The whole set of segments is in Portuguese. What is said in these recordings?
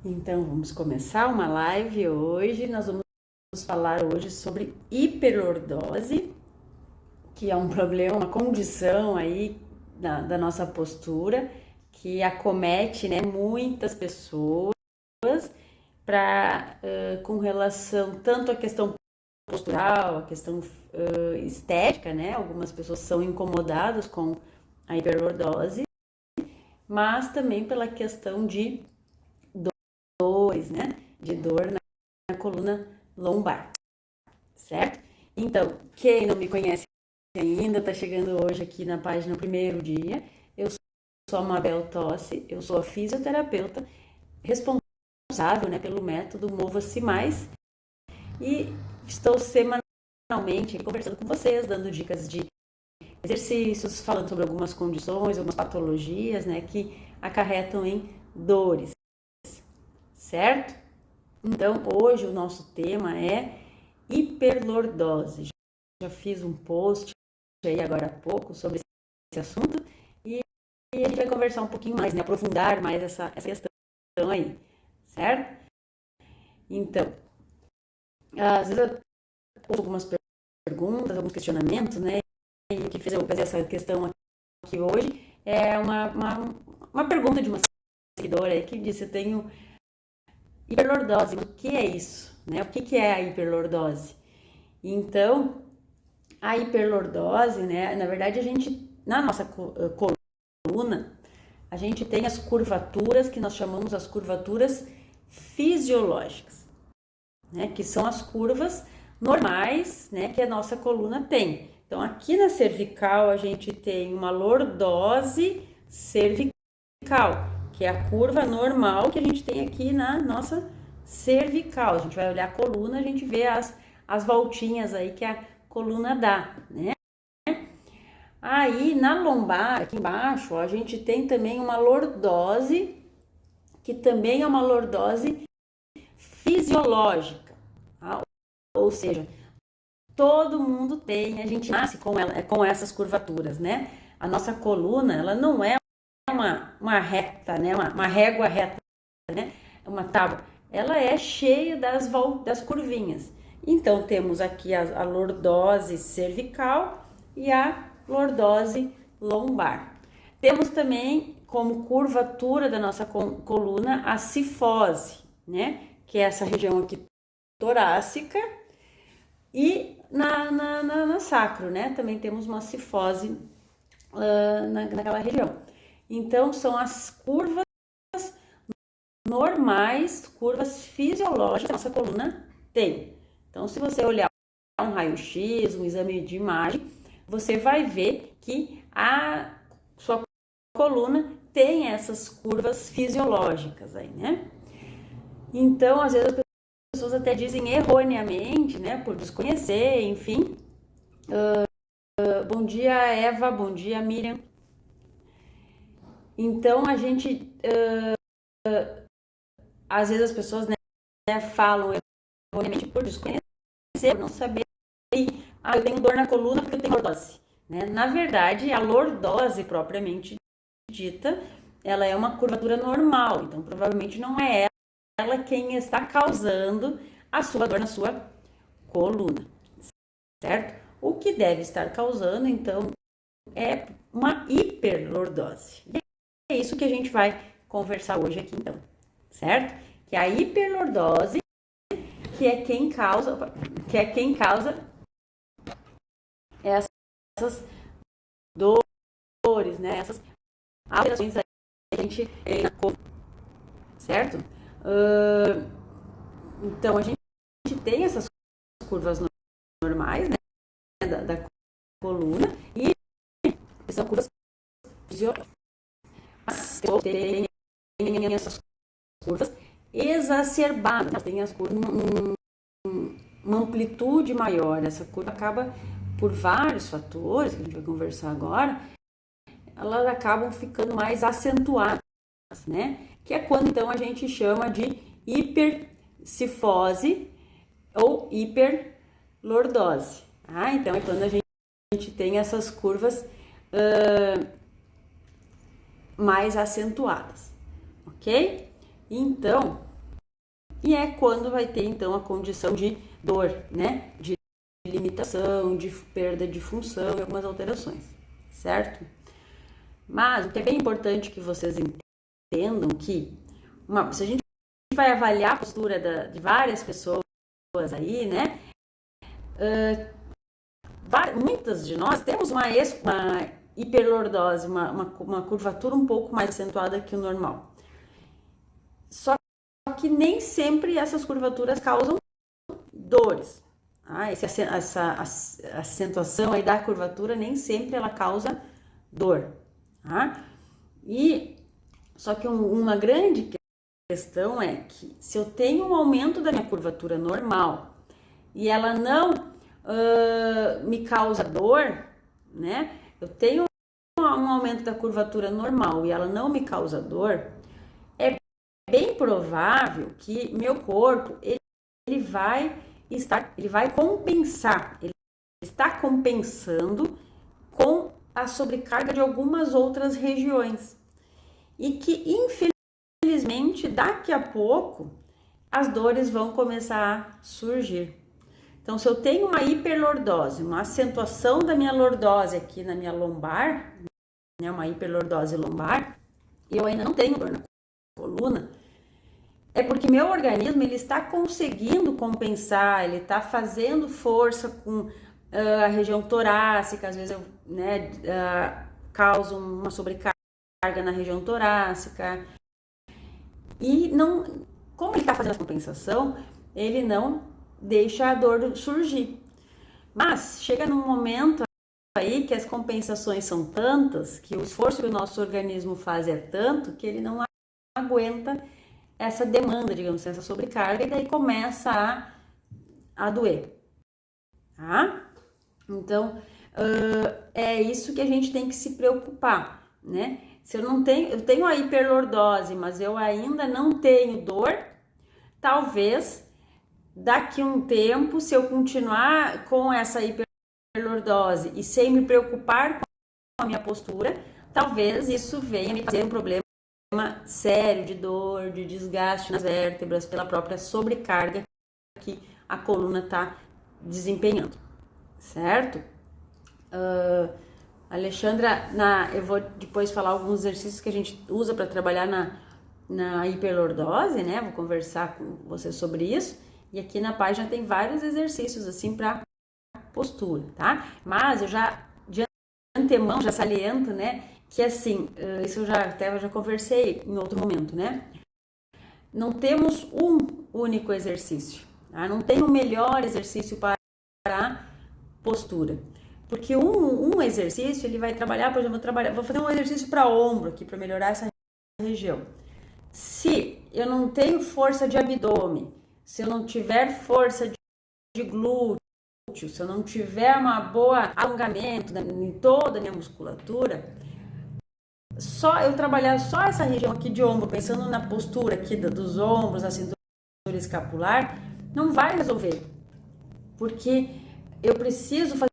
Então, vamos começar uma live hoje. Nós vamos falar hoje sobre hiperlordose, que é um problema, uma condição aí da nossa postura, que acomete, né, muitas pessoas com relação tanto à questão postural, a questão estética, né? Algumas pessoas são incomodadas com a hiperlordose, mas também pela questão de dores, né? De dor na coluna lombar, certo? Então, quem não me conhece ainda, tá chegando hoje aqui na página Primeiro Dia. Eu sou a Mabel Tossi, eu sou a fisioterapeuta responsável, né, pelo método Mova-se Mais e estou semanalmente conversando com vocês, dando dicas de exercícios, falando sobre algumas condições, algumas patologias, né, que acarretam em dores, certo? Então, hoje o nosso tema é hiperlordose. Já fiz um post aí agora há pouco sobre esse assunto e a gente vai conversar um pouquinho mais, né, aprofundar mais essa questão aí, certo? Então, às vezes eu ouço algumas perguntas, alguns questionamentos, né, e o que fez eu fazer essa questão aqui hoje é uma pergunta de uma seguidora aí que disse: eu tenho hiperlordose, mas o que é isso? Né? O que é a hiperlordose? Então, a hiperlordose, né, na verdade, a gente, na nossa coluna, a gente tem as curvaturas que nós chamamos as curvaturas fisiológicas, né, que são as curvas normais, né, que a nossa coluna tem. Então, aqui na cervical, a gente tem uma lordose cervical, que é a curva normal que a gente tem aqui na nossa cervical. A gente vai olhar a coluna, a gente vê as voltinhas aí que a coluna dá, né? Aí na lombar, aqui embaixo, ó, a gente tem também uma lordose, que também é uma lordose fisiológica, tá? Ou seja, todo mundo tem, a gente nasce com essas curvaturas, né? A nossa coluna, ela não é uma reta, né? Uma régua reta, né? Uma tábua. Ela é cheia das curvinhas. Então, temos aqui a lordose cervical e a lordose lombar. Temos também como curvatura da nossa coluna a cifose, né? Que é essa região aqui torácica, e na sacro, né? Também temos uma cifose naquela região. Então, são as curvas normais, curvas fisiológicas que a nossa coluna tem. Então, se você olhar um raio-x, um exame de imagem, você vai ver que a sua coluna tem essas curvas fisiológicas aí, né? Então, às vezes as pessoas até dizem erroneamente, né, por desconhecer, enfim. Bom dia, Eva, bom dia, Miriam. Então, a gente, às vezes as pessoas, né, falam erroneamente por desconhecer, por não saber, eu tenho dor na coluna porque eu tenho lordose, né? Na verdade, a lordose propriamente dita, ela é uma curvatura normal, então provavelmente não é ela quem está causando a sua dor na sua coluna, certo? O que deve estar causando, então, é uma hiperlordose. E é isso que a gente vai conversar hoje aqui, então, certo? Que a hiperlordose, que é quem causa essas dores, né? Essas alterações aí que a gente na coluna, certo? Então, a gente tem essas curvas normais, né, da coluna, e são curvas fisiológicas. Mas tem essas curvas exacerbadas, elas têm as curvas uma amplitude maior. Essa curva acaba, por vários fatores que a gente vai conversar agora, elas acabam ficando mais acentuadas, né? Que é quando então a gente chama de hipercifose ou hiperlordose. Então é quando a gente tem essas curvas mais acentuadas, ok? Então, E é quando vai ter, então, a condição de dor, né? De limitação, de perda de função e algumas alterações, certo? Mas o que é bem importante que vocês entendam que se a gente vai avaliar a postura de várias pessoas aí, né? Muitas de nós temos uma hiperlordose, uma curvatura um pouco mais acentuada que o normal. Só que nem sempre essas curvaturas causam dores. Essa acentuação aí da curvatura nem sempre ela causa dor. Tá? Só que uma grande questão é que se eu tenho um aumento da minha curvatura normal e ela não me causa dor, né? Eu tenho um aumento da curvatura normal e ela não me causa dor, é bem provável que meu corpo ele vai compensar, ele está compensando com a sobrecarga de algumas outras regiões e que infelizmente daqui a pouco as dores vão começar a surgir. Então, se eu tenho uma hiperlordose, uma acentuação da minha lordose aqui na minha lombar, né, uma hiperlordose lombar, e eu ainda não tenho dor na coluna, é porque meu organismo ele está conseguindo compensar, ele está fazendo força com a região torácica, às vezes eu causo uma sobrecarga na região torácica, e como ele está fazendo a compensação, ele não deixa a dor surgir. Mas chega num momento aí que as compensações são tantas, que o esforço que o nosso organismo faz é tanto, que ele não aguenta essa demanda, digamos, essa sobrecarga, e daí começa a doer. Tá? Então, é isso que a gente tem que se preocupar, né? Se eu tenho a hiperlordose, mas eu ainda não tenho dor, talvez daqui a um tempo, se eu continuar com essa hiperlordose e sem me preocupar com a minha postura, talvez isso venha me fazer um problema sério de dor, de desgaste nas vértebras pela própria sobrecarga que a coluna está desempenhando, certo? Alexandra, eu vou depois falar alguns exercícios que a gente usa para trabalhar na hiperlordose, né? Vou conversar com você sobre isso. E aqui na página tem vários exercícios assim para postura, tá? Mas eu já de antemão já saliento, né, que assim, isso eu já conversei em outro momento, né? Não temos um único exercício, tá? Não tem um melhor exercício para a postura. Porque um exercício, ele vai trabalhar, por exemplo, vou fazer um exercício para ombro aqui para melhorar essa região. Se eu não tenho força de abdômen, se eu não tiver força de glúteo, se eu não tiver uma boa alongamento em toda a minha musculatura, só eu trabalhar só essa região aqui de ombro, pensando na postura aqui dos ombros, a cintura escapular, não vai resolver. Porque eu preciso fazer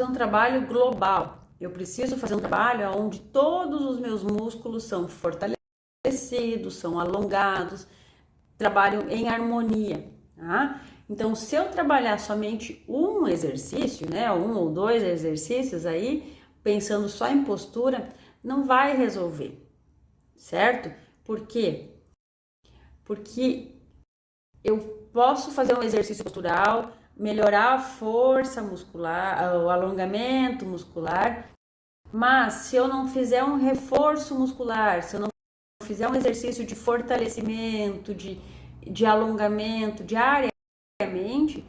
um trabalho global. Eu preciso fazer um trabalho onde todos os meus músculos são fortalecidos, são alongados, trabalham em harmonia, tá? Então, se eu trabalhar somente um exercício, né, um ou dois exercícios aí, pensando só em postura, não vai resolver, certo? Por quê? Porque eu posso fazer um exercício postural, melhorar a força muscular, o alongamento muscular, mas se eu não fizer um reforço muscular, se eu não fizer um exercício de fortalecimento, de alongamento diariamente,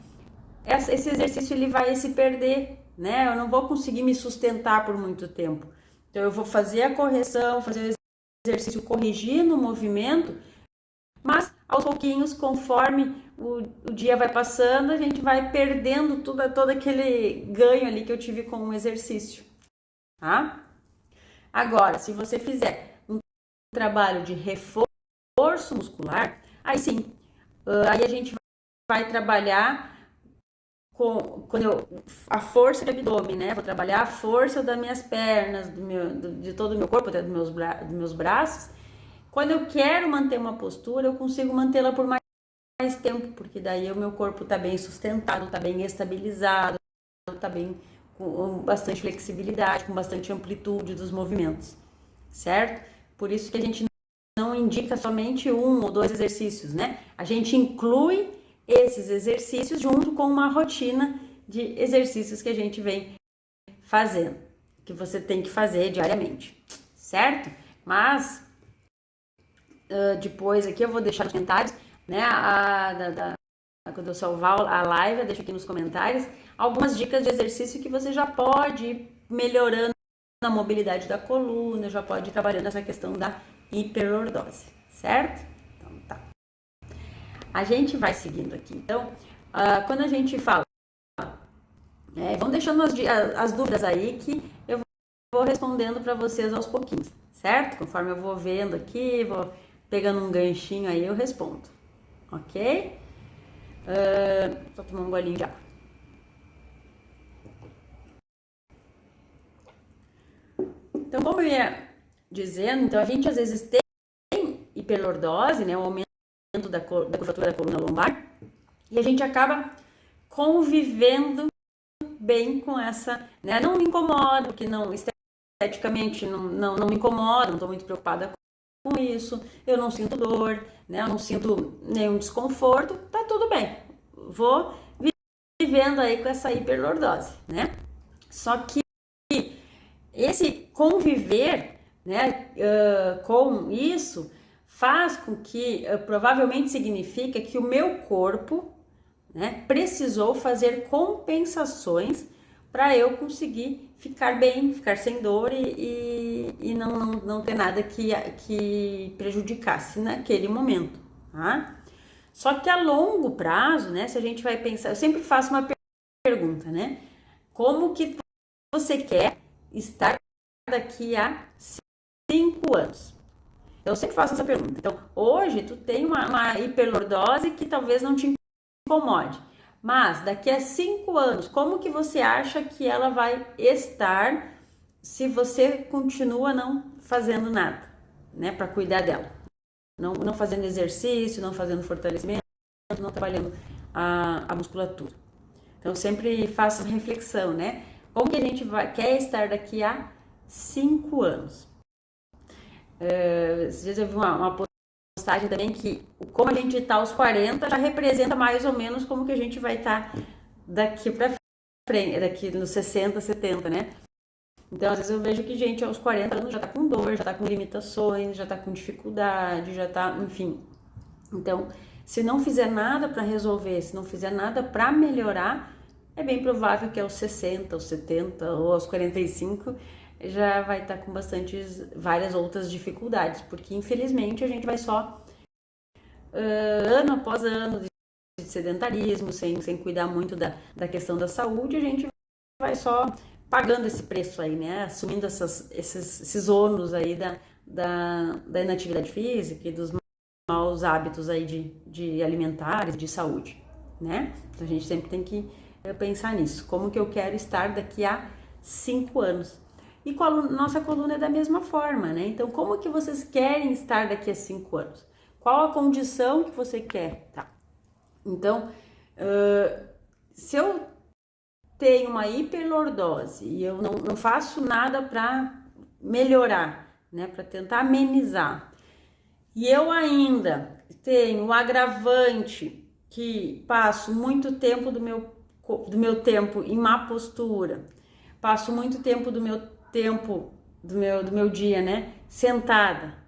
esse exercício ele vai se perder, né? Eu não vou conseguir me sustentar por muito tempo. Então eu vou fazer a correção, fazer o exercício corrigindo o movimento, mas aos pouquinhos, conforme o dia vai passando, a gente vai perdendo todo aquele ganho ali que eu tive com o exercício, tá? Agora, se você fizer um trabalho de reforço muscular, aí sim, aí a gente vai trabalhar a força do abdômen, né? Vou trabalhar a força das minhas pernas, de todo o meu corpo, até dos meus braços. Quando eu quero manter uma postura, eu consigo mantê-la por mais tempo, porque daí o meu corpo tá bem sustentado, tá bem estabilizado, tá bem com bastante flexibilidade, com bastante amplitude dos movimentos, certo? Por isso que a gente não indica somente 1 ou 2 exercícios, né? A gente inclui esses exercícios junto com uma rotina de exercícios que a gente vem fazendo, que você tem que fazer diariamente, certo? Mas depois aqui eu vou deixar nos comentários, né? Quando eu salvar a live, eu deixo aqui nos comentários algumas dicas de exercício que você já pode ir melhorando a mobilidade da coluna, já pode ir trabalhando essa questão da hiperlordose, certo? Então tá. A gente vai seguindo aqui. Então, quando a gente fala, vão deixando as dúvidas aí que eu vou respondendo para vocês aos pouquinhos, certo? Conforme eu vou vendo aqui, vou pegando um ganchinho aí, eu respondo, ok? Vou tomar um golinho de água. Então, como eu ia dizendo, então a gente às vezes tem hiperlordose, né, o aumento da curvatura da coluna lombar, e a gente acaba convivendo bem com essa, né, não me incomoda, porque não, esteticamente não me incomoda, não estou muito preocupada com isso, eu não sinto dor, né, eu não sinto nenhum desconforto, tá tudo bem, vou vivendo aí com essa hiperlordose, né, só que esse conviver, né, com isso faz com que, provavelmente significa que o meu corpo, né, precisou fazer compensações para eu conseguir ficar bem, ficar sem dor e não ter nada que prejudicasse naquele momento, tá? Só que a longo prazo, né, se a gente vai pensar, eu sempre faço uma pergunta, né? Como que você quer estar daqui a 5 anos? Eu sempre faço essa pergunta. Então, hoje tu tem uma hiperlordose que talvez não te incomode, mas daqui a 5 anos, como que você acha que ela vai estar se você continua não fazendo nada, né, para cuidar dela? Não fazendo exercício, não fazendo fortalecimento, não trabalhando a musculatura. Então, eu sempre faço reflexão, né? Como que a gente quer estar daqui a 5 anos? Esses dias eu vi uma postagem também que como a gente está aos 40 já representa mais ou menos como que a gente vai estar daqui para frente, daqui nos 60, 70, né? Então, às vezes eu vejo que gente aos 40 anos já está com dor, já está com limitações, já está com dificuldade, já está, enfim. Então, se não fizer nada para resolver, se não fizer nada para melhorar, é bem provável que aos 60, aos 70 ou aos 45 já vai estar com várias outras dificuldades, porque infelizmente a gente vai só ano após ano de sedentarismo, sem cuidar muito da questão da saúde, a gente vai só pagando esse preço aí, né? Assumindo esses ônus aí da inatividade física e dos maus hábitos aí de alimentares, de saúde, né? Então a gente sempre tem que pensar nisso. Como que eu quero estar daqui a 5 anos? E com a nossa coluna é da mesma forma, né? Então, como que vocês querem estar daqui a 5 anos? Qual a condição que você quer? Tá. Então, se eu tenho uma hiperlordose e eu não faço nada para melhorar, né? Para tentar amenizar, e eu ainda tenho um agravante que passo muito tempo do meu tempo em má postura, passo muito tempo do meu dia, né, sentada.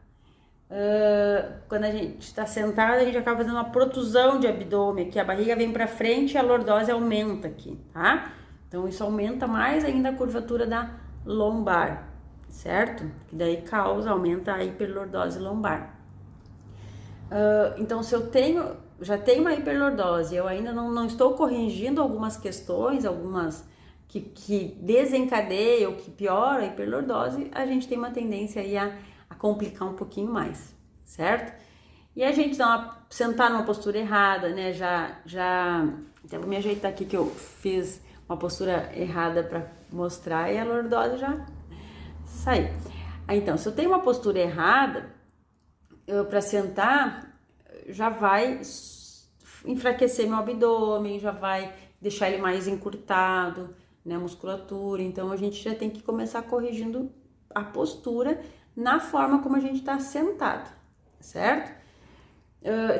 Quando a gente está sentada, a gente acaba fazendo uma protusão de abdômen, que a barriga vem para frente e a lordose aumenta aqui, tá? Então isso aumenta mais ainda a curvatura da lombar, certo? Que daí aumenta a hiperlordose lombar. Então, se eu já tenho uma hiperlordose, eu ainda não estou corrigindo algumas questões, algumas que desencadeiam ou que pioram a hiperlordose, a gente tem uma tendência aí a complicar um pouquinho mais, certo? E a gente sentar numa postura errada, né? Então vou me ajeitar aqui que eu fiz uma postura errada para mostrar e a lordose já saiu. Então, se eu tenho uma postura errada, para sentar, já vai enfraquecer meu abdômen, já vai deixar ele mais encurtado, né, a musculatura. Então a gente já tem que começar corrigindo a postura na forma como a gente está sentado, certo?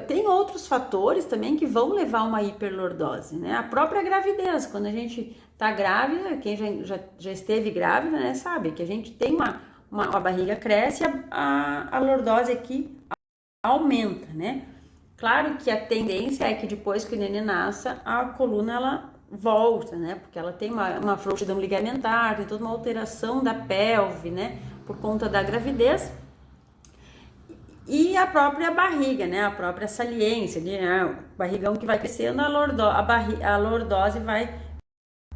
Tem outros fatores também que vão levar a uma hiperlordose, né? A própria gravidez, quando a gente tá grávida, quem já esteve grávida, né, sabe que a gente tem a barriga cresce e a lordose aqui aumenta, né? Claro que a tendência é que depois que o neném nasça, a coluna ela volta, né? Porque ela tem uma frouxidão ligamentar, tem toda uma alteração da pelve, né? Por conta da gravidez. E a própria barriga, né? A própria saliência, o barrigão que vai crescendo, a lordose vai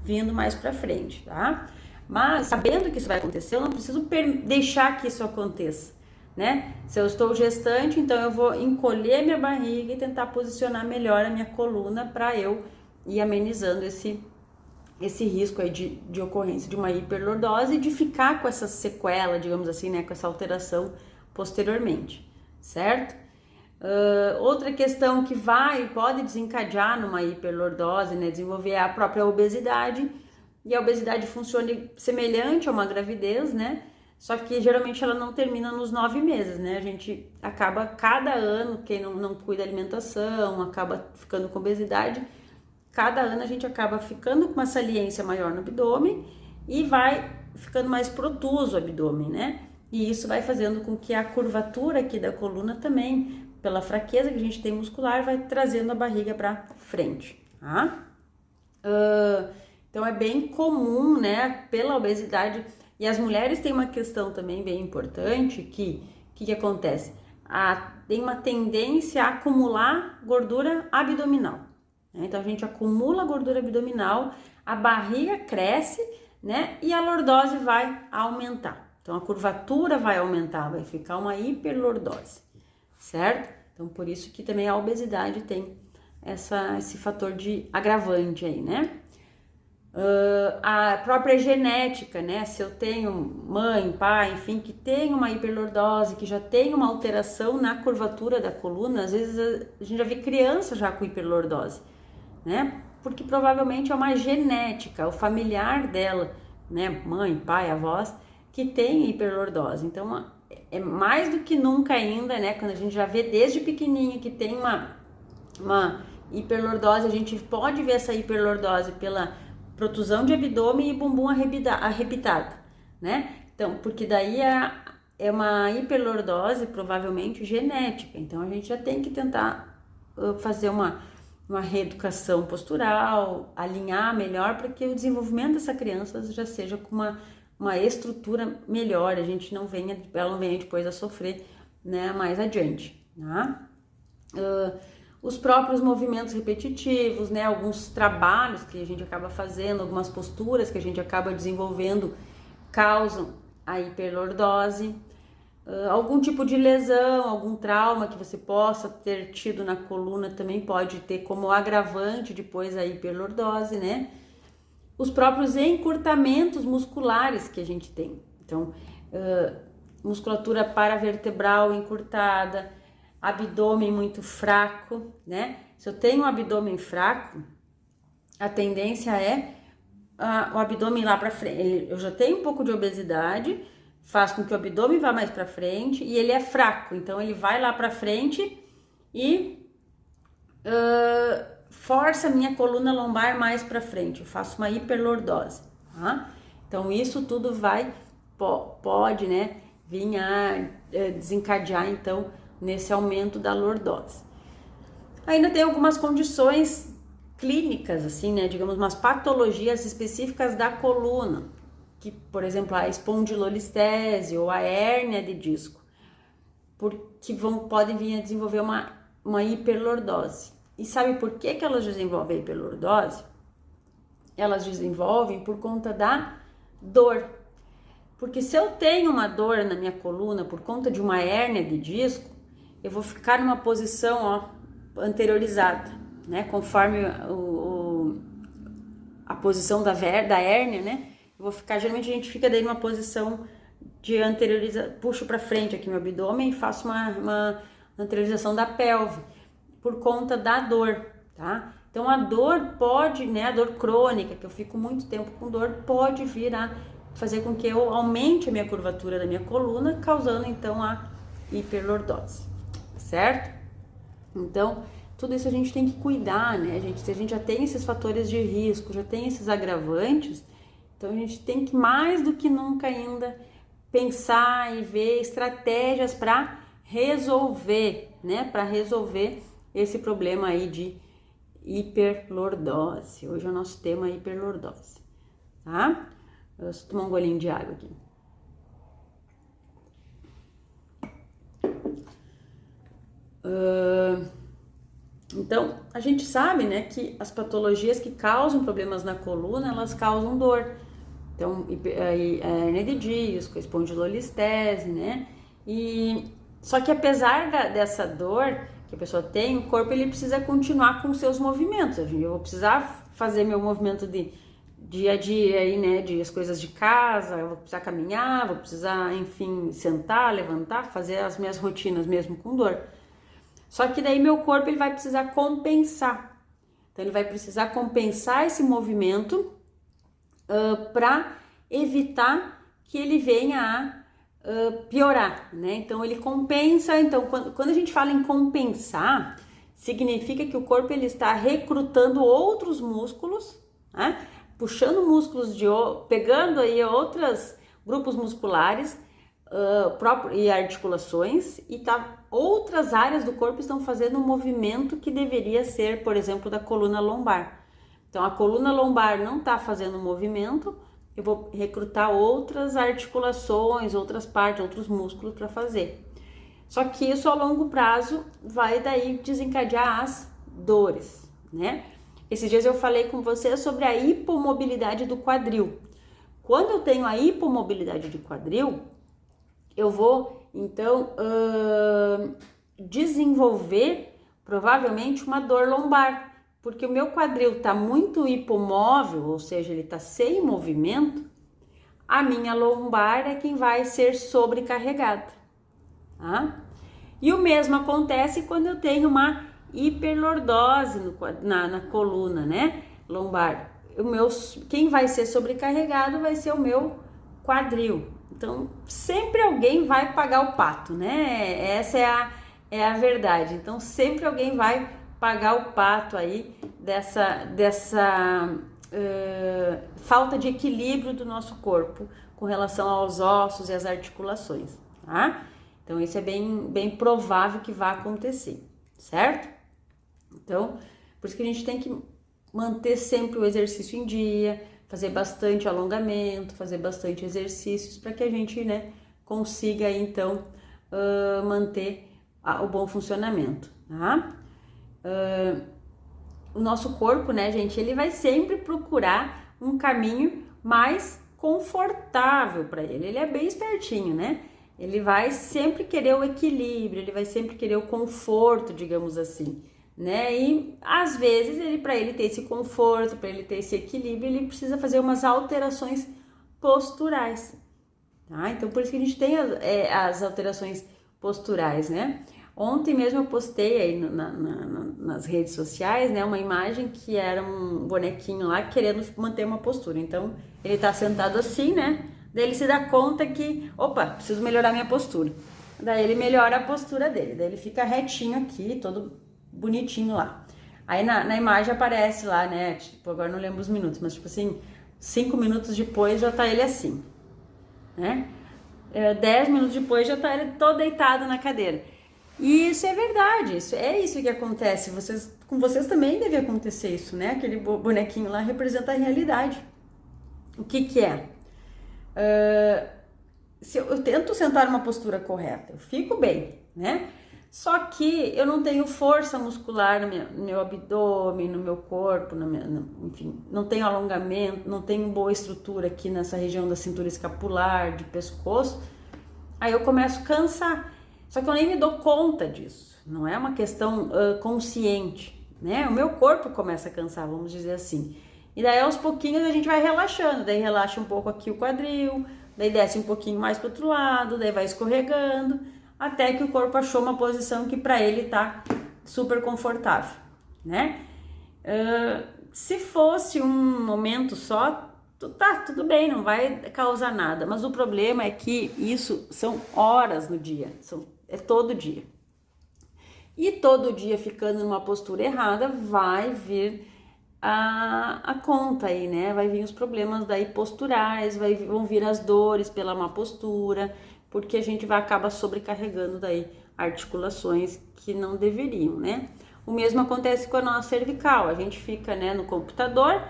vindo mais para frente, tá? Mas sabendo que isso vai acontecer, eu não preciso deixar que isso aconteça, né? Se eu estou gestante, então eu vou encolher minha barriga e tentar posicionar melhor a minha coluna para eu ir amenizando esse risco aí de ocorrência de uma hiperlordose e de ficar com essa sequela, digamos assim, né? Com essa alteração posteriormente, certo? Outra questão que pode desencadear numa hiperlordose, né, desenvolver a própria obesidade, e a obesidade funciona semelhante a uma gravidez, né, só que geralmente ela não termina nos 9 meses, né, a gente acaba cada ano, quem não cuida da alimentação, acaba ficando com obesidade, cada ano a gente acaba ficando com uma saliência maior no abdômen e vai ficando mais protuso o abdômen, né, e isso vai fazendo com que a curvatura aqui da coluna também, pela fraqueza que a gente tem muscular, vai trazendo a barriga para frente, tá? Então é bem comum, né, pela obesidade, e as mulheres têm uma questão também bem importante, que acontece? Tem uma tendência a acumular gordura abdominal, né? Então a gente acumula gordura abdominal, a barriga cresce, né, e a lordose vai aumentar. Então a curvatura vai aumentar, vai ficar uma hiperlordose, certo? Então por isso que também a obesidade tem esse fator de agravante aí, né? A própria genética, né? Se eu tenho mãe, pai, enfim, que tem uma hiperlordose, que já tem uma alteração na curvatura da coluna, às vezes a gente já vê criança já com hiperlordose, né? Porque provavelmente é uma genética, o familiar dela, né? Mãe, pai, avós, que tem hiperlordose. Então é mais do que nunca ainda, né? Quando a gente já vê desde pequenininho que tem uma hiperlordose, a gente pode ver essa hiperlordose pela protusão de abdômen e bumbum arrebitado, né? Então, porque daí é uma hiperlordose provavelmente genética. Então a gente já tem que tentar fazer uma reeducação postural, alinhar melhor para que o desenvolvimento dessa criança já seja com uma estrutura melhor, ela não venha depois a sofrer, né, mais adiante, tá? Os próprios movimentos repetitivos, né, alguns trabalhos que a gente acaba fazendo, algumas posturas que a gente acaba desenvolvendo causam a hiperlordose. Algum tipo de lesão, algum trauma que você possa ter tido na coluna também pode ter como agravante depois a hiperlordose, né? Os próprios encurtamentos musculares que a gente tem. Então, musculatura paravertebral encurtada, abdômen muito fraco, né? Se eu tenho um abdômen fraco, a tendência é o abdômen lá para frente. Eu já tenho um pouco de obesidade, faz com que o abdômen vá mais para frente e ele é fraco, então ele vai lá para frente e força a minha coluna lombar mais para frente. Eu faço uma hiperlordose, tá? Então isso tudo pode, né, vir a desencadear então nesse aumento da lordose. Ainda tem algumas condições clínicas, assim, né, digamos, umas patologias específicas da coluna, que, por exemplo, a espondilolistese ou a hérnia de disco, porque podem vir a desenvolver uma hiperlordose. E sabe por que elas desenvolvem a hiperlordose? Elas desenvolvem por conta da dor. Porque se eu tenho uma dor na minha coluna por conta de uma hérnia de disco, eu vou ficar numa posição anteriorizada, né? Conforme a posição da hérnia, né? Eu vou ficar, geralmente a gente fica daí numa posição de anteriorização, puxo para frente aqui meu abdômen e faço uma anteriorização da pelve, por conta da dor, tá? Então a dor pode, né, a dor crônica, que eu fico muito tempo com dor, pode vir a fazer com que eu aumente a minha curvatura da minha coluna, causando então a hiperlordose, certo? Então, tudo isso a gente tem que cuidar, né, gente? Se a gente já tem esses fatores de risco, já tem esses agravantes, então a gente tem que mais do que nunca ainda pensar e ver estratégias para resolver, né, para resolver esse problema aí de hiperlordose. Hoje é o nosso tema hiperlordose, tá? Eu vou tomar um golinho de água aqui. Então, a gente sabe, né, que as patologias que causam problemas na coluna, elas causam dor. Então, a hernia de disco, a espondilolistese, né? Só que apesar dessa dor que a pessoa tem, o corpo ele precisa continuar com os seus movimentos. Eu vou precisar fazer meu movimento de dia a dia aí, né, de as coisas de casa, eu vou precisar caminhar, vou precisar, enfim, sentar, levantar, fazer as minhas rotinas mesmo com dor. Só que daí meu corpo ele vai precisar compensar. Então ele vai precisar compensar esse movimento para evitar que ele venha a piorar, né? Então ele compensa. Então quando a gente fala em compensar, significa que o corpo ele está recrutando outros músculos, né? Puxando músculos pegando aí outros grupos musculares e articulações, e outras áreas do corpo estão fazendo um movimento que deveria ser, por exemplo, da coluna lombar. Então a coluna lombar não está fazendo movimento, eu vou recrutar outras articulações, outras partes, outros músculos para fazer. Só que isso a longo prazo vai daí desencadear as dores, né? Esses dias eu falei com você sobre a hipomobilidade do quadril. Quando eu tenho a hipomobilidade de quadril, eu vou então desenvolver provavelmente uma dor lombar, porque o meu quadril está muito hipomóvel, ou seja, ele está sem movimento. A minha lombar é quem vai ser sobrecarregada, tá? E o mesmo acontece quando eu tenho uma hiperlordose na coluna, né, lombar. Quem vai ser sobrecarregado vai ser o meu quadril. Então, sempre alguém vai pagar o pato, né? Essa é a verdade. Então, sempre alguém vai pagar o pato aí dessa falta de equilíbrio do nosso corpo com relação aos ossos e às articulações, tá? Então, isso é bem provável que vá acontecer, certo? Então, por isso que a gente tem que manter sempre o exercício em dia, fazer bastante alongamento, fazer bastante exercícios para que a gente, né, consiga então manter o bom funcionamento, tá? O nosso corpo, né, gente, ele vai sempre procurar um caminho mais confortável para ele. Ele é bem espertinho, né? Ele vai sempre querer o equilíbrio, ele vai sempre querer o conforto, digamos assim, né? E às vezes para ele ter esse conforto, para ele ter esse equilíbrio, ele precisa fazer umas alterações posturais, tá? Então por isso que a gente tem as alterações posturais, né? Ontem mesmo eu postei aí nas redes sociais, né, uma imagem que era um bonequinho lá querendo manter uma postura. Então ele tá sentado assim, né? Daí ele se dá conta que, opa, preciso melhorar minha postura. Daí ele melhora a postura dele, daí ele fica retinho aqui, todo bonitinho lá. Aí na imagem aparece lá, né, tipo, agora não lembro os minutos, mas tipo assim, 5 minutos depois já tá ele assim, né? 10 minutos depois já tá ele todo deitado na cadeira. E isso é verdade, isso que acontece. Com vocês também deve acontecer isso, né? Aquele bonequinho lá representa a realidade. O que é? Se eu tento sentar numa postura correta, eu fico bem, né? Só que eu não tenho força muscular no meu abdômen, no meu corpo, enfim, não tenho alongamento, não tenho boa estrutura aqui nessa região da cintura escapular, de pescoço. Aí eu começo a cansar. Só que eu nem me dou conta disso. Não é uma questão consciente, né? O meu corpo começa a cansar, vamos dizer assim. E daí aos pouquinhos a gente vai relaxando. Daí relaxa um pouco aqui o quadril, daí desce um pouquinho mais para o outro lado, daí vai escorregando, até que o corpo achou uma posição que para ele tá super confortável, né? Se fosse um momento só, tá, tudo bem, não vai causar nada. Mas o problema é que isso são horas no dia, é todo dia. E todo dia ficando numa postura errada, vai vir a conta aí, né? Vai vir os problemas daí posturais, vão vir as dores pela má postura, porque a gente vai acabar sobrecarregando daí articulações que não deveriam, né? O mesmo acontece com a nossa cervical, a gente fica, né, no computador,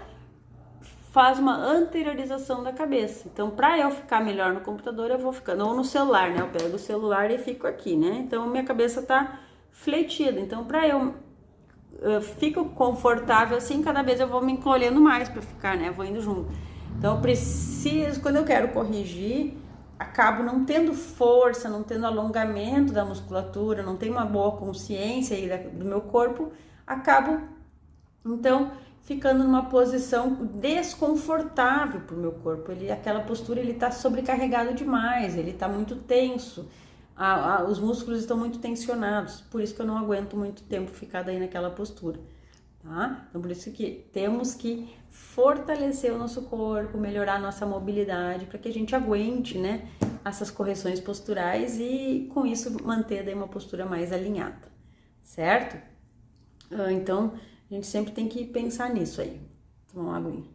faz uma anteriorização da cabeça. Então, para eu ficar melhor no computador, eu vou ficando, ou no celular, né? Eu pego o celular e fico aqui, né? Então, minha cabeça tá fletida. Então, para eu fico confortável assim, cada vez eu vou me encolhendo mais para ficar, né? Eu vou indo junto. Então, eu preciso, quando eu quero corrigir, acabo não tendo força, não tendo alongamento da musculatura, não tenho uma boa consciência aí do meu corpo, acabo, então, ficando numa posição desconfortável para o meu corpo. Aquela postura, ele está sobrecarregado demais, ele está muito tenso, os músculos estão muito tensionados, por isso que eu não aguento muito tempo ficar daí naquela postura, tá? Então, por isso que temos que fortalecer o nosso corpo, melhorar a nossa mobilidade, para que a gente aguente, né, essas correções posturais e, com isso, manter daí uma postura mais alinhada, certo? Então, a gente sempre tem que pensar nisso aí. Tomar uma aguinha.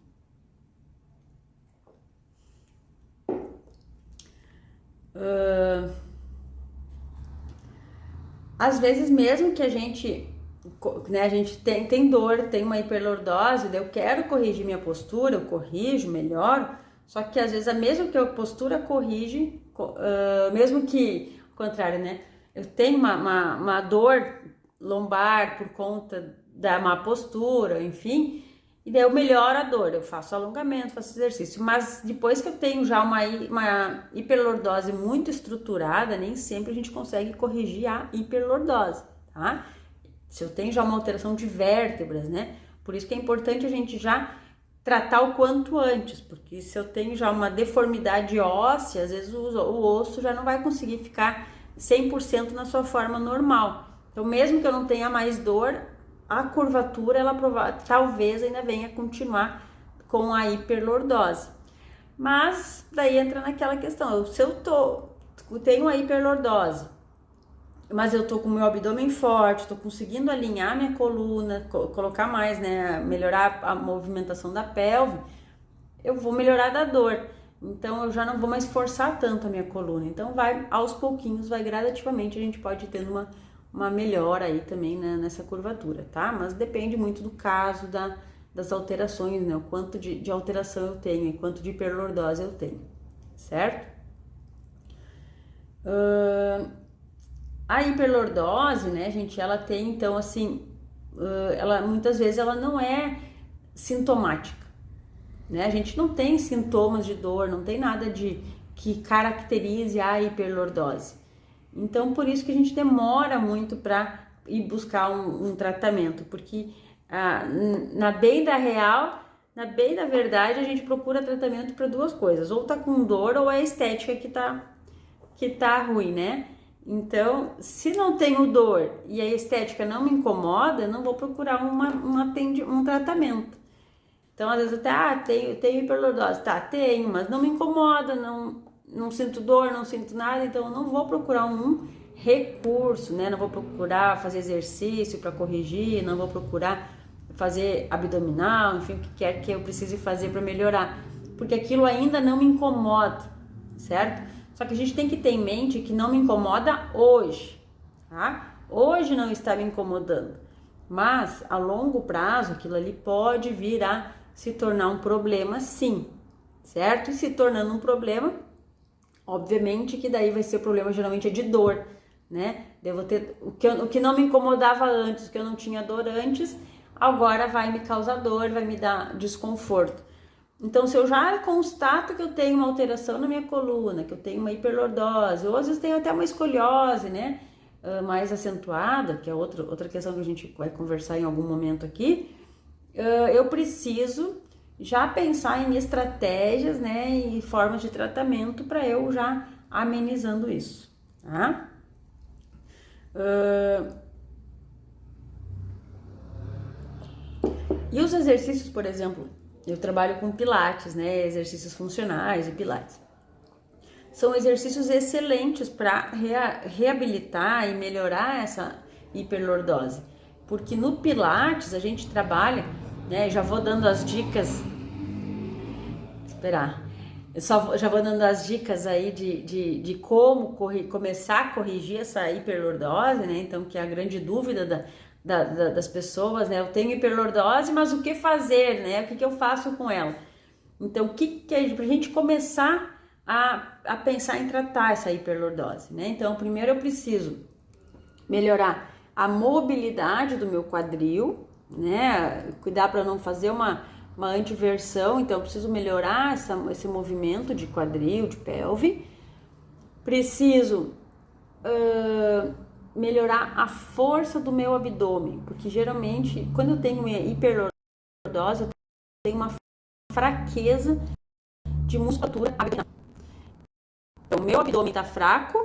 Às vezes, mesmo que a gente, né, a gente tem dor, tem uma hiperlordose, daí eu quero corrigir minha postura, eu corrijo, melhoro, só que às vezes, mesmo que a postura corrige, mesmo que, ao contrário, né, eu tenho uma dor lombar por conta da má postura, enfim, e daí eu melhoro a dor, eu faço alongamento, faço exercício, mas depois que eu tenho já uma hiperlordose muito estruturada, nem sempre a gente consegue corrigir a hiperlordose, tá? Se eu tenho já uma alteração de vértebras, né? Por isso que é importante a gente já tratar o quanto antes, porque se eu tenho já uma deformidade óssea, às vezes o osso já não vai conseguir ficar 100% na sua forma normal. Então, mesmo que eu não tenha mais dor, a curvatura, ela talvez ainda venha continuar com a hiperlordose. Mas daí entra naquela questão, se eu tenho a hiperlordose, mas eu tô com o meu abdômen forte, tô conseguindo alinhar minha coluna, colocar mais, né, melhorar a movimentação da pelve, eu vou melhorar da dor. Então, eu já não vou mais forçar tanto a minha coluna. Então, vai aos pouquinhos, vai gradativamente, a gente pode ir tendo uma melhora aí também, né, nessa curvatura, tá? Mas depende muito do caso, das alterações, né? O quanto de alteração eu tenho e quanto de hiperlordose eu tenho, certo? A hiperlordose, né, gente, ela tem, então, assim, ela muitas vezes ela não é sintomática, né? A gente não tem sintomas de dor, não tem nada que caracterize a hiperlordose. Então, por isso que a gente demora muito para ir buscar um tratamento, porque na bem da real, na bem da verdade, a gente procura tratamento para duas coisas, ou tá com dor ou é a estética que tá ruim, né? Então, se não tenho dor e a estética não me incomoda, eu não vou procurar um tratamento. Então, às vezes até, tenho hiperlordose, tá, tenho, mas não me incomoda, não sinto dor, não sinto nada, então eu não vou procurar um recurso, né? Não vou procurar fazer exercício para corrigir, não vou procurar fazer abdominal, enfim, o que quer que eu precise fazer para melhorar, porque aquilo ainda não me incomoda, certo? Só que a gente tem que ter em mente que não me incomoda hoje, tá? Hoje não está me incomodando, mas a longo prazo aquilo ali pode vir a se tornar um problema, sim, certo? E se tornando um problema, obviamente que daí vai ser o problema, geralmente é de dor, né? Devo ter o que não me incomodava antes, o que eu não tinha dor antes, agora vai me causar dor, vai me dar desconforto. Então, se eu já constato que eu tenho uma alteração na minha coluna, que eu tenho uma hiperlordose, ou às vezes tenho até uma escoliose, né, mais acentuada, que é outra questão que a gente vai conversar em algum momento aqui, eu preciso já pensar em estratégias, né, e formas de tratamento para eu já amenizando isso, tá? E os exercícios, por exemplo, eu trabalho com pilates, né? Exercícios funcionais e pilates. São exercícios excelentes para reabilitar e melhorar essa hiperlordose. Porque no pilates a gente trabalha, né? Já vou dando as dicas. Esperar. Já vou dando as dicas aí de como começar a corrigir essa hiperlordose, né? Então, que é a grande dúvida das pessoas, né? Eu tenho hiperlordose, mas o que fazer, né? O que eu faço com ela? Então, o que é pra gente começar a pensar em tratar essa hiperlordose, né? Então, primeiro eu preciso melhorar a mobilidade do meu quadril, né? Cuidar para não fazer uma antiversão, então eu preciso melhorar esse movimento de quadril, de pelve. Preciso melhorar a força do meu abdômen, porque geralmente quando eu tenho hiperlordose, eu tenho uma fraqueza de musculatura abdominal. Então, meu abdômen está fraco,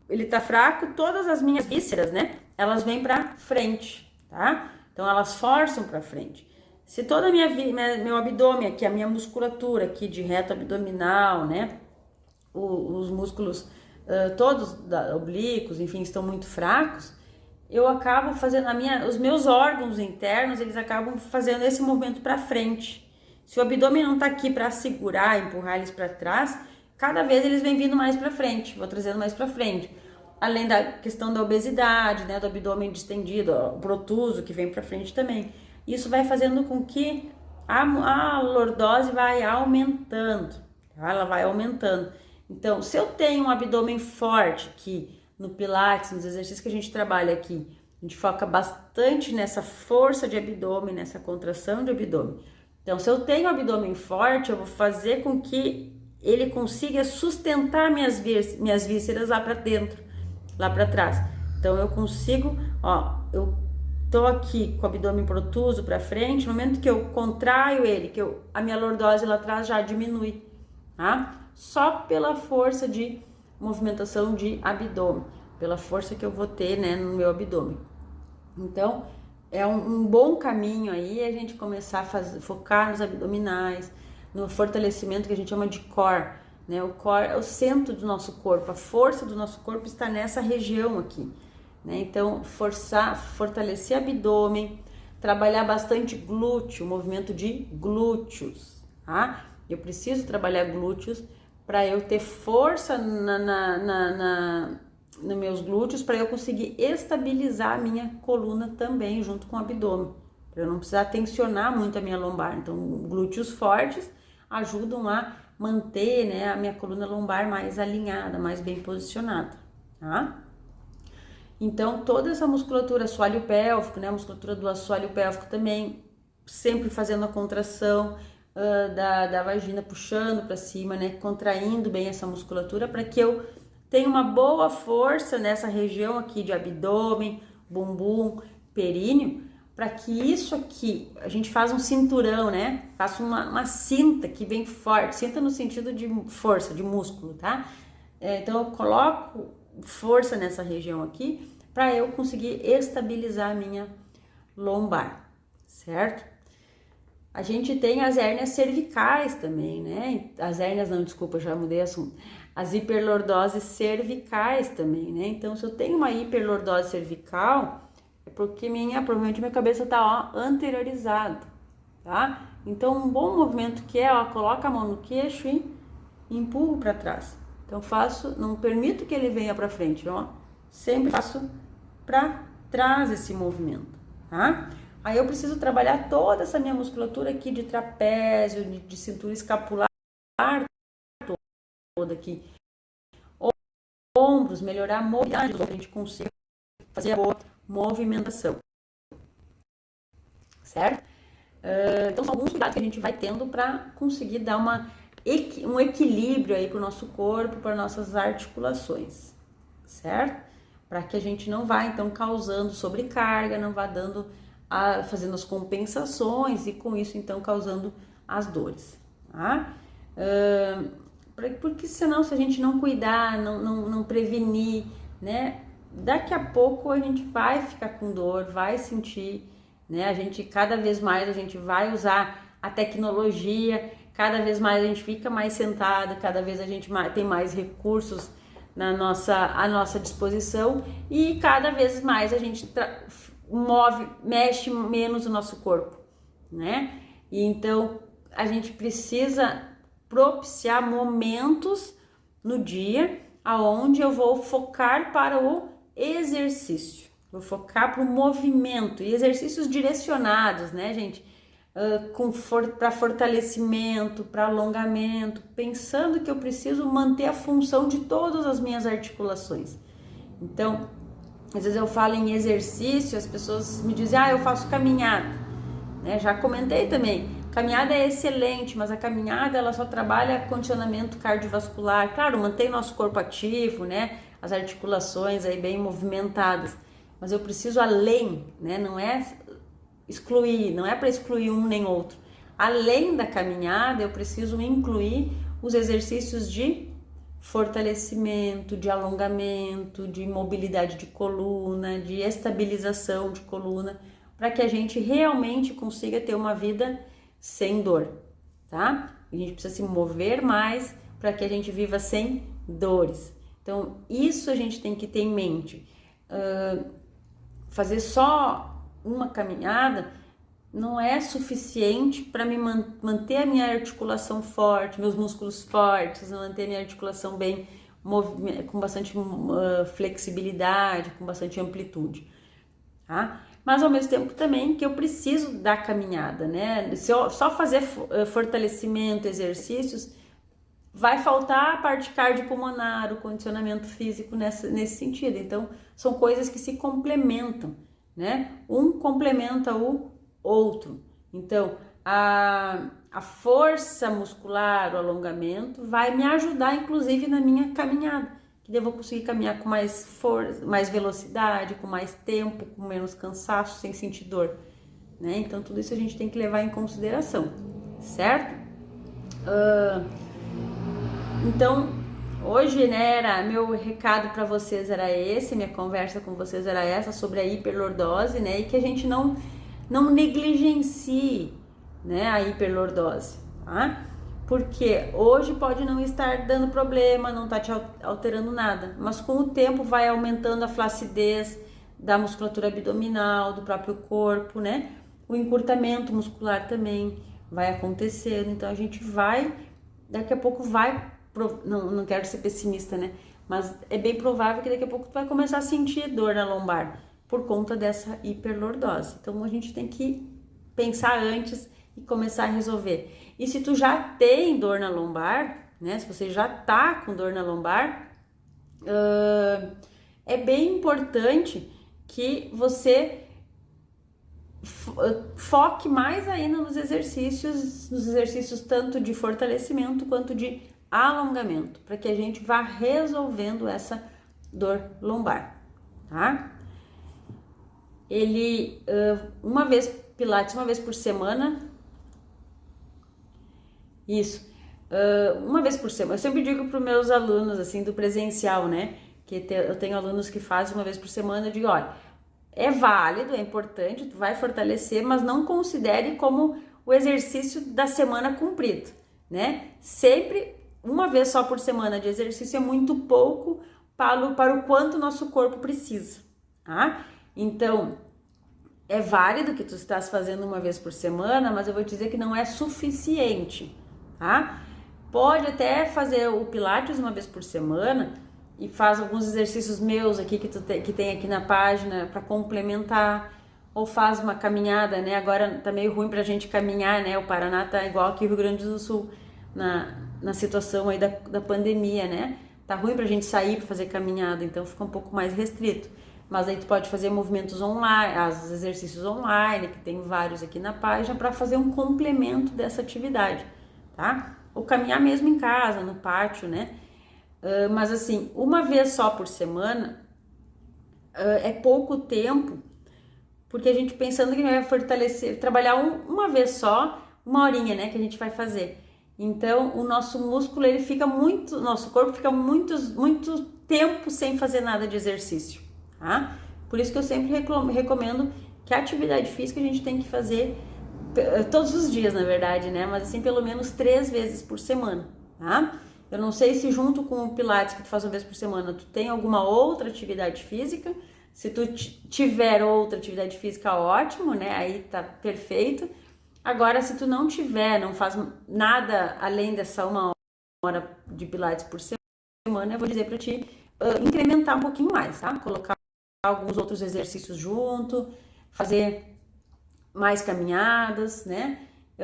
ele tá fraco, todas as minhas vísceras, né? Elas vêm para frente, tá? Então, elas forçam para frente. Se toda meu abdômen aqui, a minha musculatura aqui de reto abdominal, né? Os músculos todos oblíquos, enfim, estão muito fracos, eu acabo fazendo os meus órgãos internos, eles acabam fazendo esse movimento para frente. Se o abdômen não tá aqui para segurar, empurrar eles para trás, cada vez eles vêm vindo mais para frente, vou trazendo mais para frente. Além da questão da obesidade, né, do abdômen distendido, o protuso que vem para frente também. Isso vai fazendo com que a lordose vai aumentando, tá? Ela vai aumentando. Então, se eu tenho um abdômen forte aqui no Pilates, nos exercícios que a gente trabalha aqui, a gente foca bastante nessa força de abdômen, nessa contração de abdômen. Então, se eu tenho um abdômen forte, eu vou fazer com que ele consiga sustentar minhas vísceras lá para dentro, lá para trás. Então, eu consigo, ó, eu tô aqui com o abdômen protuso para frente, no momento que eu contraio ele, a minha lordose lá atrás já diminui, tá? Só pela força de movimentação de abdômen, pela força que eu vou ter, né, no meu abdômen. Então, é um bom caminho aí a gente começar a focar nos abdominais, no fortalecimento que a gente chama de core, né? O core é o centro do nosso corpo, a força do nosso corpo está nessa região aqui, né? Então, fortalecer abdômen, trabalhar bastante glúteo, movimento de glúteos, tá? Eu preciso trabalhar glúteos para eu ter força nos meus glúteos, para eu conseguir estabilizar a minha coluna também junto com o abdômen, para eu não precisar tensionar muito a minha lombar. Então, glúteos fortes ajudam a manter, né, a minha coluna lombar mais alinhada, mais bem posicionada, tá? Então, toda essa musculatura, assoalho pélvico, né, a musculatura do assoalho pélvico também, sempre fazendo a contração da vagina, puxando para cima, né, contraindo bem essa musculatura para que eu tenha uma boa força nessa região aqui de abdômen, bumbum, períneo, para que isso aqui, a gente faz um cinturão, né, faça uma cinta que vem forte, cinta no sentido de força, de músculo, tá? Então, eu coloco força nessa região aqui para eu conseguir estabilizar a minha lombar, certo? A gente tem as hérnias cervicais também, né? As hérnias não, desculpa, já mudei assunto. As hiperlordoses cervicais também, né? Então, se eu tenho uma hiperlordose cervical, é porque provavelmente minha cabeça tá, ó, anteriorizada, tá? Então, um bom movimento que é, ó, coloca a mão no queixo e empurro para trás. Então, não permito que ele venha para frente, ó. Sempre faço para trás esse movimento, tá? Aí eu preciso trabalhar toda essa minha musculatura aqui de trapézio, de cintura escapular toda aqui. Ombros, melhorar a mobilidade, a gente consiga fazer a boa movimentação. Certo? Então são alguns cuidados que a gente vai tendo para conseguir dar um equilíbrio aí para o nosso corpo, para nossas articulações. Certo? Para que a gente não vá então causando sobrecarga, não vá fazendo as compensações e com isso então causando as dores, tá? Porque senão, se a gente não cuidar, não prevenir, né, daqui a pouco a gente vai ficar com dor, vai sentir, né? A gente cada vez mais a gente vai usar a tecnologia, cada vez mais a gente fica mais sentado, cada vez a gente tem mais recursos à nossa disposição e cada vez mais a gente mexe menos o nosso corpo, né? E então a gente precisa propiciar momentos no dia aonde eu vou focar para o exercício, vou focar para o movimento e exercícios direcionados, né, gente? Para fortalecimento, para alongamento, pensando que eu preciso manter a função de todas as minhas articulações. Então, às vezes eu falo em exercício, as pessoas me dizem, eu faço caminhada, né? Já comentei também, caminhada é excelente, mas a caminhada ela só trabalha condicionamento cardiovascular, claro, mantém nosso corpo ativo, né? As articulações aí bem movimentadas, mas eu preciso além, né? Não é excluir, não é para excluir um nem outro. Além da caminhada, eu preciso incluir os exercícios de fortalecimento, de alongamento, de mobilidade de coluna, de estabilização de coluna, para que a gente realmente consiga ter uma vida sem dor, tá? A gente precisa se mover mais para que a gente viva sem dores. Então, isso a gente tem que ter em mente. Fazer só uma caminhada não é suficiente para me manter a minha articulação forte, meus músculos fortes, manter minha articulação bem, com bastante flexibilidade, com bastante amplitude, tá? Mas ao mesmo tempo também que eu preciso da caminhada, né? Se eu só fazer fortalecimento, exercícios, vai faltar a parte cardiopulmonar, o condicionamento físico nesse sentido. Então, são coisas que se complementam, né? Um complementa o outro. Então, a força muscular, o alongamento, vai me ajudar, inclusive, na minha caminhada, que eu vou conseguir caminhar com mais força, mais velocidade, com mais tempo, com menos cansaço, sem sentir dor, né? Então, tudo isso a gente tem que levar em consideração, certo? Então, hoje, né, meu recado para vocês era esse, minha conversa com vocês era essa, sobre a hiperlordose, né, e que a gente não negligencie, né, a hiperlordose, tá? Porque hoje pode não estar dando problema, não tá te alterando nada, mas com o tempo vai aumentando a flacidez da musculatura abdominal, do próprio corpo, né? O encurtamento muscular também vai acontecendo, então a gente vai, daqui a pouco não quero ser pessimista, né? Mas é bem provável que daqui a pouco tu vai começar a sentir dor na lombar por conta dessa hiperlordose. Então a gente tem que pensar antes e começar a resolver. E se tu já tem dor na lombar, né? Se você já tá com dor na lombar, é bem importante que você foque mais ainda nos exercícios tanto de fortalecimento quanto de alongamento, para que a gente vá resolvendo essa dor lombar, tá? Ele, Pilates uma vez por semana, isso, uma vez por semana, eu sempre digo para os meus alunos, assim, do presencial, né, que eu tenho alunos que fazem uma vez por semana, eu digo, olha, é válido, é importante, tu vai fortalecer, mas não considere como o exercício da semana cumprido, né, sempre uma vez só por semana de exercício é muito pouco para o quanto o nosso corpo precisa, tá? Então, é válido que tu estás fazendo uma vez por semana, mas eu vou te dizer que não é suficiente, tá? Pode até fazer o Pilates uma vez por semana e faz alguns exercícios meus aqui que tem aqui na página para complementar, ou faz uma caminhada, né? Agora tá meio ruim pra gente caminhar, né? O Paraná tá igual aqui o Rio Grande do Sul na situação aí da pandemia, né? Tá ruim pra gente sair para fazer caminhada, então fica um pouco mais restrito. Mas aí tu pode fazer movimentos online, os exercícios online, que tem vários aqui na página, para fazer um complemento dessa atividade, tá? Ou caminhar mesmo em casa, no pátio, né? Mas assim, uma vez só por semana é pouco tempo, porque a gente pensando que vai fortalecer, trabalhar uma vez só, uma horinha, né, que a gente vai fazer. Então, o nosso músculo, nosso corpo fica muito tempo sem fazer nada de exercício, tá? Por isso que eu sempre recomendo que a atividade física a gente tem que fazer todos os dias, na verdade, né? Mas assim, pelo menos 3 vezes por semana, tá? Eu não sei se junto com o Pilates que tu faz uma vez por semana, tu tem alguma outra atividade física. Se tu tiver outra atividade física, ótimo, né? Aí tá perfeito. Agora, se tu não tiver, não faz nada além dessa 1 hora de Pilates por semana, eu vou dizer para ti incrementar um pouquinho mais, tá? Colocar alguns outros exercícios junto, fazer mais caminhadas, né?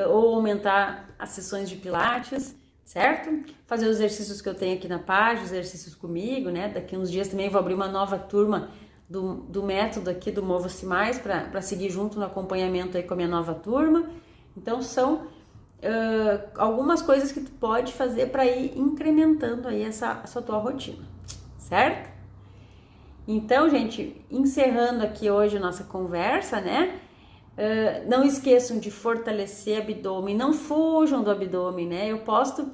Ou aumentar as sessões de Pilates, certo? Fazer os exercícios que eu tenho aqui na página, exercícios comigo, né? Daqui uns dias também vou abrir uma nova turma do método aqui do Mova-se Mais para seguir junto no acompanhamento aí com a minha nova turma. Então são algumas coisas que tu pode fazer para ir incrementando aí essa tua rotina, certo? Então, gente, encerrando aqui hoje a nossa conversa, né? Não esqueçam de fortalecer o abdômen, não fujam do abdômen, né? Eu posto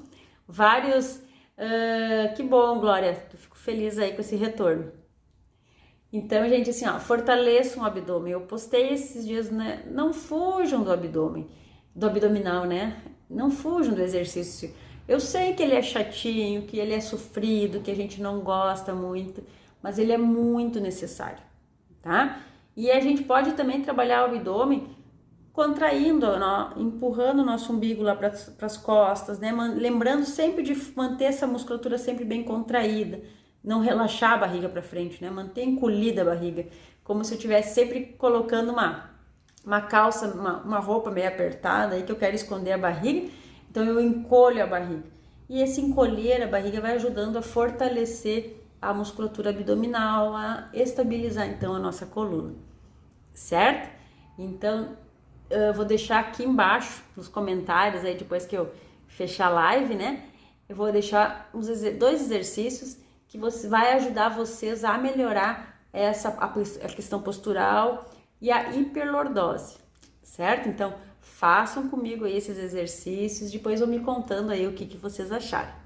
vários. Que bom, Glória, eu fico feliz aí com esse retorno. Então, gente, assim, ó, fortaleçam o abdômen. Eu postei esses dias, né? Não fujam do abdômen, do abdominal, né? Não fujam do exercício. Eu sei que ele é chatinho, que ele é sofrido, que a gente não gosta muito, mas ele é muito necessário, tá? E a gente pode também trabalhar o abdômen contraindo, empurrando o nosso umbigo lá para as costas, né? Lembrando sempre de manter essa musculatura sempre bem contraída, não relaxar a barriga para frente, né? Manter encolhida a barriga, como se eu estivesse sempre colocando uma calça, uma roupa meio apertada aí que eu quero esconder a barriga, então eu encolho a barriga. E esse encolher a barriga vai ajudando a fortalecer a musculatura abdominal, a estabilizar então a nossa coluna, certo? Então eu vou deixar aqui embaixo nos comentários aí depois que eu fechar a live, né? Eu vou deixar 2 exercícios que vai ajudar vocês a melhorar a questão postural e a hiperlordose, certo? Então façam comigo aí esses exercícios, depois vão me contando aí o que vocês acharam.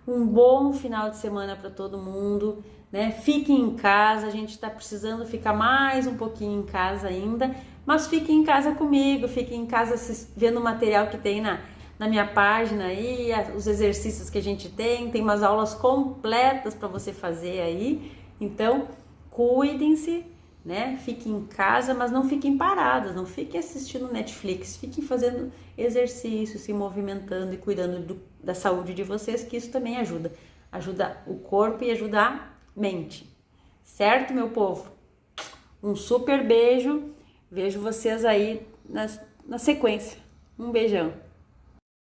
Um bom final de semana para todo mundo, né? Fiquem em casa, a gente está precisando ficar mais um pouquinho em casa ainda, mas fiquem em casa comigo, fiquem em casa vendo o material que tem na minha página aí, os exercícios que a gente tem umas aulas completas para você fazer aí. Então, cuidem-se, né? Fiquem em casa, mas não fiquem paradas, não fiquem assistindo Netflix, fiquem fazendo exercício, se movimentando e cuidando da saúde de vocês, que isso também ajuda o corpo e ajuda a mente, certo, meu povo? Um super beijo, vejo vocês aí na sequência. Um beijão.